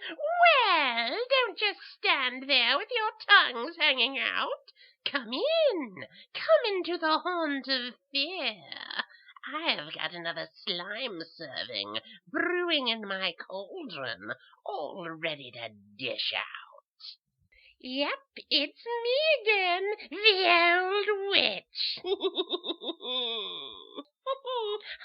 Well, don't just stand there with your tongues hanging out. Come in. Come into the haunt of fear. I've got another slime serving brewing in my cauldron, all ready to dish out. Yep, it's me again, the old witch.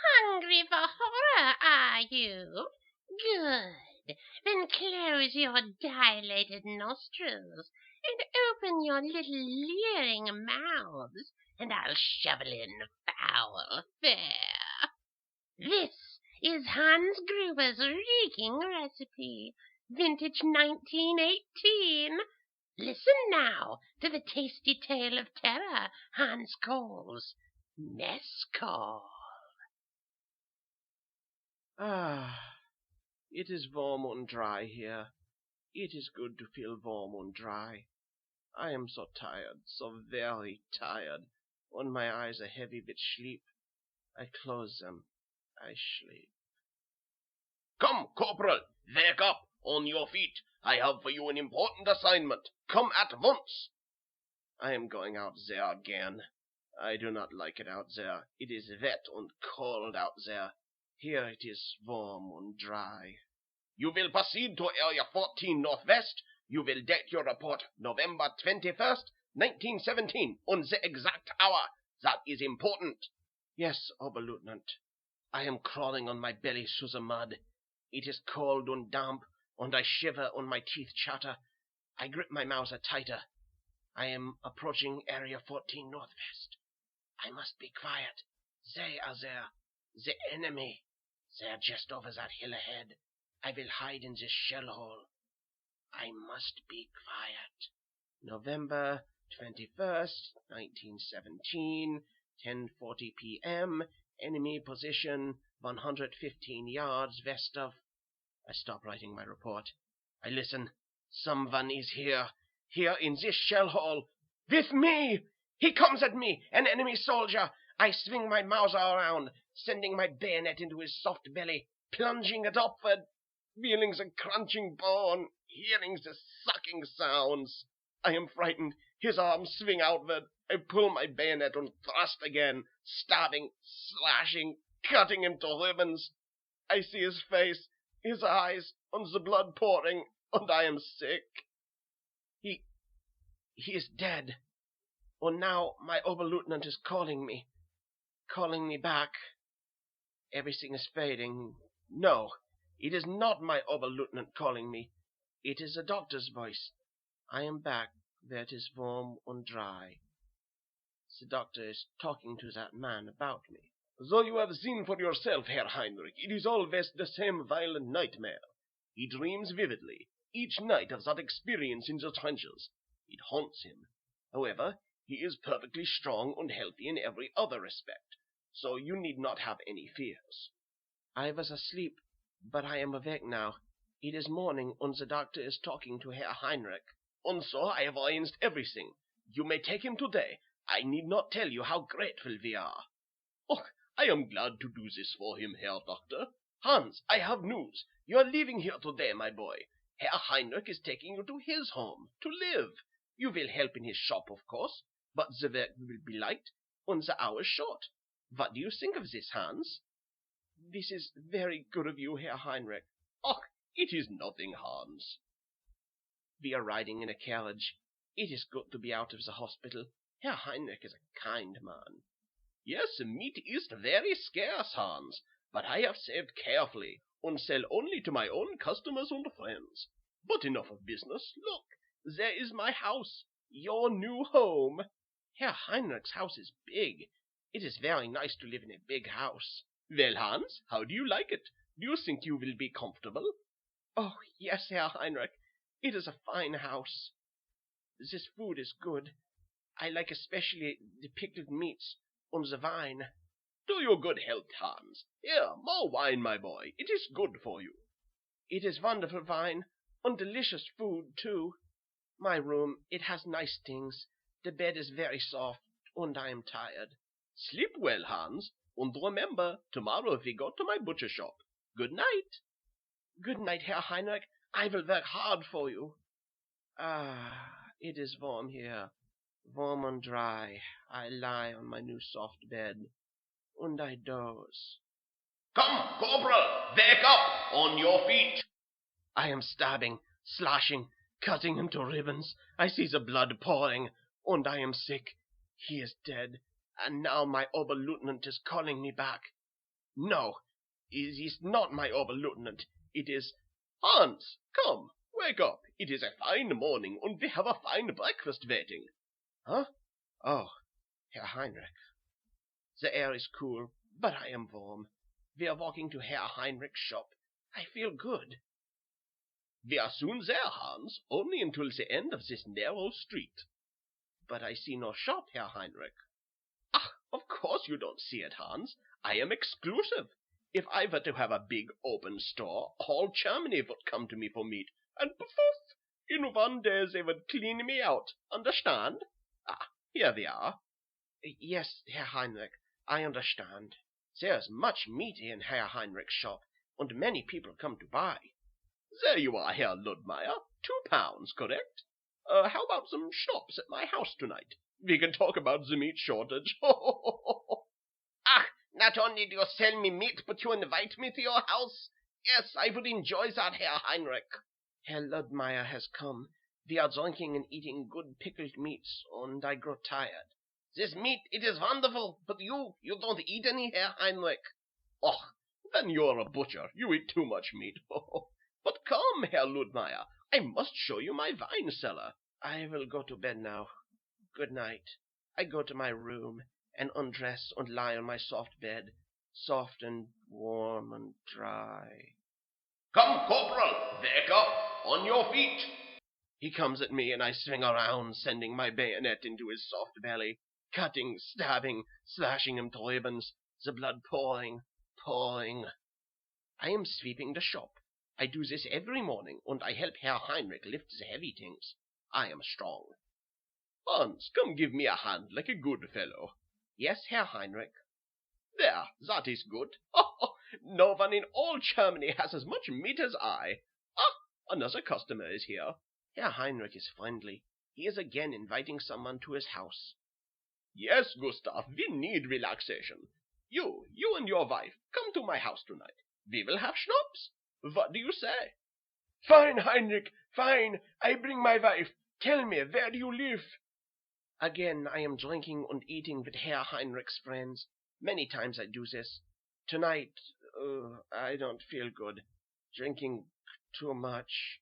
Hungry for horror, are you? Good. Then close your dilated nostrils and open your little leering mouths, and I'll shovel in foul fare. This is Hans Gruber's reeking recipe, vintage 1918. Listen now to the tasty tale of terror Hans calls mescal. It is warm and dry here. It is good to feel warm and dry. I am so tired, so very tired, and my eyes are heavy with sleep. I close them. I sleep. Come, Corporal, wake up, on your feet. I have for you an important assignment. Come at once. I am going out there again. I do not like it out there. It is wet and cold out there. Here it is warm and dry. You will proceed to Area 14 Northwest. You will date your report November 21st, 1917, on the exact hour. That is important. Yes, Oberleutnant. I am crawling on my belly through the mud. It is cold and damp, and I shiver and my teeth chatter. I grip my mouth tighter. I am approaching Area 14 Northwest. I must be quiet. They are there. The enemy. They are just over that hill ahead. I will hide in this shell hole. I must be quiet. November 21st, 1917, 10:40 p.m., enemy position 115 yards west of... I stop writing my report. I listen. Someone is here. Here in this shell hole. With me! He comes at me! An enemy soldier! I swing my mouth around, sending my bayonet into his soft belly, plunging it upward, feeling the crunching bone, hearing the sucking sounds. I am frightened. His arms swing outward. I pull my bayonet and thrust again, stabbing, slashing, cutting him to ribbons. I see his face, his eyes, and the blood pouring, and I am sick. He is dead. And now my Oberleutnant is calling me back. Everything is fading. No, it is not my Oberleutnant calling me. It is the doctor's voice. I am back where it is warm and dry. The doctor is talking to that man about me. So you have seen for yourself, Herr Heinrich, it is always the same violent nightmare. He dreams vividly, each night of that experience in the trenches. It haunts him. However, he is perfectly strong and healthy in every other respect, so you need not have any fears. I was asleep, but I am awake now. It is morning, and the doctor is talking to Herr Heinrich. And so I have arranged everything. You may take him today. I need not tell you how grateful we are. Oh, I am glad to do this for him, Herr Doctor. Hans, I have news. You are leaving here today, my boy. Herr Heinrich is taking you to his home, to live. You will help in his shop, of course, but the work will be light, and the hours short. What do you think of this, Hans? This is very good of you, Herr Heinrich. Oh, it is nothing, Hans. We are riding in a carriage. It is good to be out of the hospital. Herr Heinrich is a kind man. Yes, meat is very scarce, Hans, but I have saved carefully, and sell only to my own customers and friends. But enough of business. Look, there is my house, your new home. Herr Heinrich's house is big. It is very nice to live in a big house. Well, Hans, how do you like it? Do you think you will be comfortable? Oh, yes, Herr Heinrich. It is a fine house. This food is good. I like especially the pickled meats and the wine. To your good health, Hans. Here, more wine, my boy. It is good for you. It is wonderful wine, and delicious food, too. My room, it has nice things. The bed is very soft, and I am tired. Sleep well, Hans, and remember, tomorrow we go to my butcher shop. Good night. Good night, Herr Heinrich. I will work hard for you. Ah, it is warm here, warm and dry. I lie on my new soft bed, and I doze. Come, Corporal, wake up, on your feet. I am stabbing, slashing, cutting him to ribbons. I see the blood pouring, and I am sick. He is dead, and now my Oberleutnant is calling me back. No, it is not my Oberleutnant. It is... Hans, come, wake up. It is a fine morning, and we have a fine breakfast waiting. Huh? Oh, Herr Heinrich. The air is cool, but I am warm. We are walking to Herr Heinrich's shop. I feel good. We are soon there, Hans, only until the end of this narrow street. But I see no shop, Herr Heinrich. Ah, of course you don't see it, Hans. I am exclusive. If I were to have a big open store, all Germany would come to me for meat, and poof, in one day they would clean me out. Understand? Ah, here we are. Yes, Herr Heinrich, I understand. There is much meat in Herr Heinrich's shop, and many people come to buy. There you are, Herr Ludmeier. £2, correct? How about some schnapps at my house tonight? We can talk about the meat shortage. Ah, not only do you sell me meat, but you invite me to your house. Yes, I would enjoy that, Herr Heinrich. Herr Ludmeier has come. We are drinking and eating good pickled meats, and I grow tired. This meat, it is wonderful, but you don't eat any, Herr Heinrich. Oh, then you're a butcher. You eat too much meat. But come, Herr Ludmeier, I must show you my wine cellar. I will go to bed now. Good night. I go to my room and undress and lie on my soft bed, soft and warm and dry. Come, Corporal, wake up, on your feet. He comes at me and I swing around, sending my bayonet into his soft belly, cutting, stabbing, slashing him to ribbons, the blood pouring. I am sweeping the shop. I do this every morning, and I help Herr Heinrich lift the heavy things. I am strong. Hans, come give me a hand like a good fellow. Yes, Herr Heinrich. There, that is good. Oh, no one in all Germany has as much meat as I. Ah, another customer is here. Herr Heinrich is friendly. He is again inviting someone to his house. Yes, Gustav, we need relaxation. You and your wife, come to my house tonight. We will have schnapps. What do you say? Fine, Heinrich, fine. I bring my wife. Tell me, where do you live? Again, I am drinking and eating with Herr Heinrich's friends. Many times I do this. Tonight, I don't feel good. Drinking too much.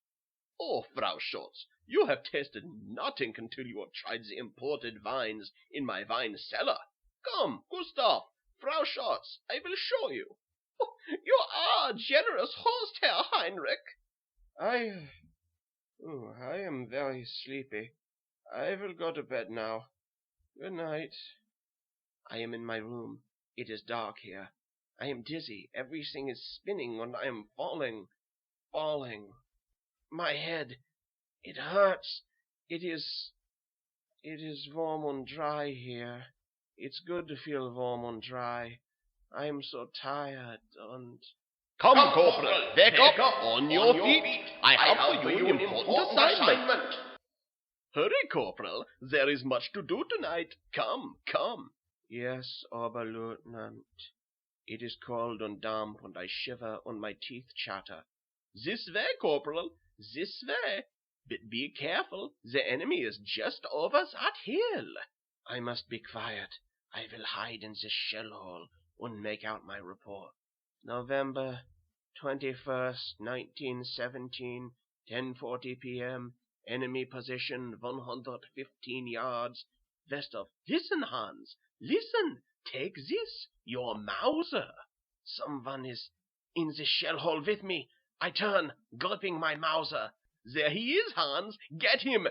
Oh, Frau Schultz, you have tasted nothing until you have tried the imported wines in my wine cellar. Come, Gustav, Frau Schultz, I will show you. Oh, you are a generous host, Herr Heinrich. I am very sleepy. I will go to bed now. Good night. I am in my room. It is dark here. I am dizzy. Everything is spinning and I am falling. My head, it hurts. It is warm and dry here. It's good to feel warm and dry. I am so tired and... Come, Corporal, wake up, on your feet. I have for you an important assignment. Hurry, Corporal, there is much to do tonight. Come. Yes, Oberleutnant. It is cold and damp, and I shiver, and my teeth chatter. This way, Corporal, this way. But be careful, the enemy is just over that hill. I must be quiet. I will hide in this shell hole and make out my report. November 21st, 1917, 10:40 p.m. Enemy position 115 yards west of... Listen, Hans, listen. Take this, your Mauser. Someone is in the shell hole with me. I turn, gripping my Mauser. There he is, Hans. Get him!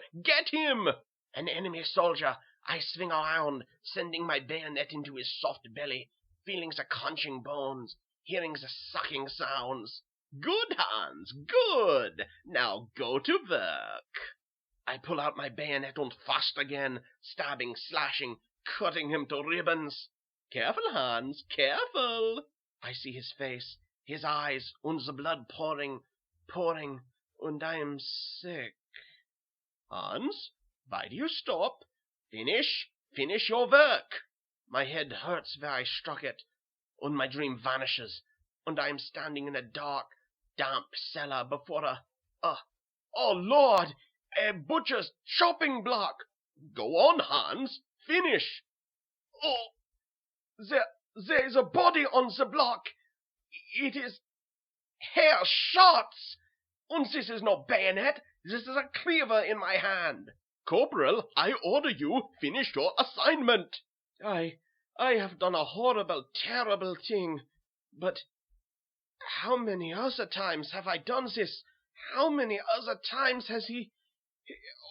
An enemy soldier. I swing around, sending my bayonet into his soft belly, feeling the crunching bones, hearing the sucking sounds. Good, Hans, good. Now go to work. I pull out my bayonet and thrust again, stabbing, slashing, cutting him to ribbons. Careful, Hans, careful. I see his face, his eyes, and the blood pouring. and I am sick. Hans, why do you stop? Finish your work. My head hurts where I struck it, and my dream vanishes, and I am standing in a dark, damp cellar before oh Lord, a butcher's chopping block. Go on, Hans, finish. Oh, there is a body on the block. It is hair shots, and this is no bayonet. This is a cleaver in my hand. Corporal, I order you finish your assignment. I have done a horrible, terrible thing, but how many other times have I done this? How many other times has he...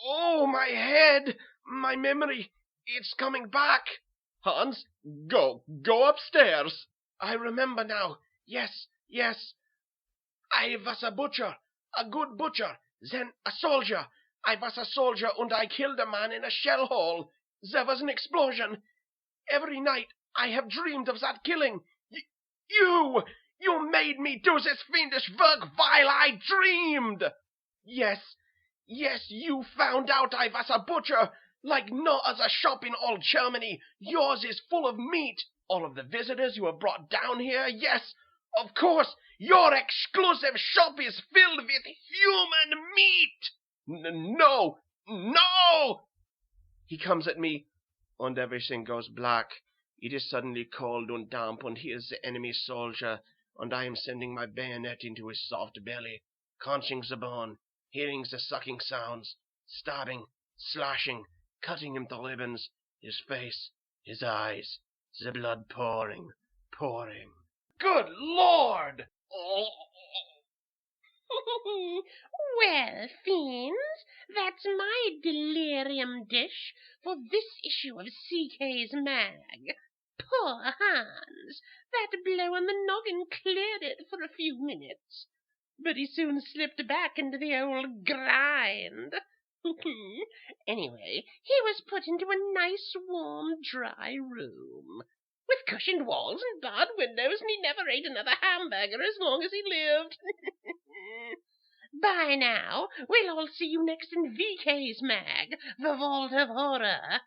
Oh, my head, my memory, it's coming back. Hans, go upstairs. I remember now. Yes. I was a butcher, a good butcher, then a soldier. I was a soldier and I killed a man in a shell hole. There was an explosion. Every night I have dreamed of that killing. You made me do this fiendish work while I dreamed. Yes, you found out I was a butcher, like no other shop in all Germany. Yours is full of meat. All of the visitors you have brought down here, yes, of course, your exclusive shop is filled with human meat. No! He comes at me, and everything goes black. It is suddenly cold and damp, and he is the enemy soldier, and I am sending my bayonet into his soft belly, crunching the bone, hearing the sucking sounds, stabbing, slashing, cutting him to ribbons, his face, his eyes, the blood pouring. Good Lord! Well, fiends, that's my delirium dish for this issue of CK's Mag. Poor Hans, that blow on the noggin cleared it for a few minutes, but he soon slipped back into the old grind. Anyway, he was put into a nice, warm, dry room, with cushioned walls and barred windows, and he never ate another hamburger as long as he lived. Bye now. We'll all see you next in VK's Mag, the Vault of Horror.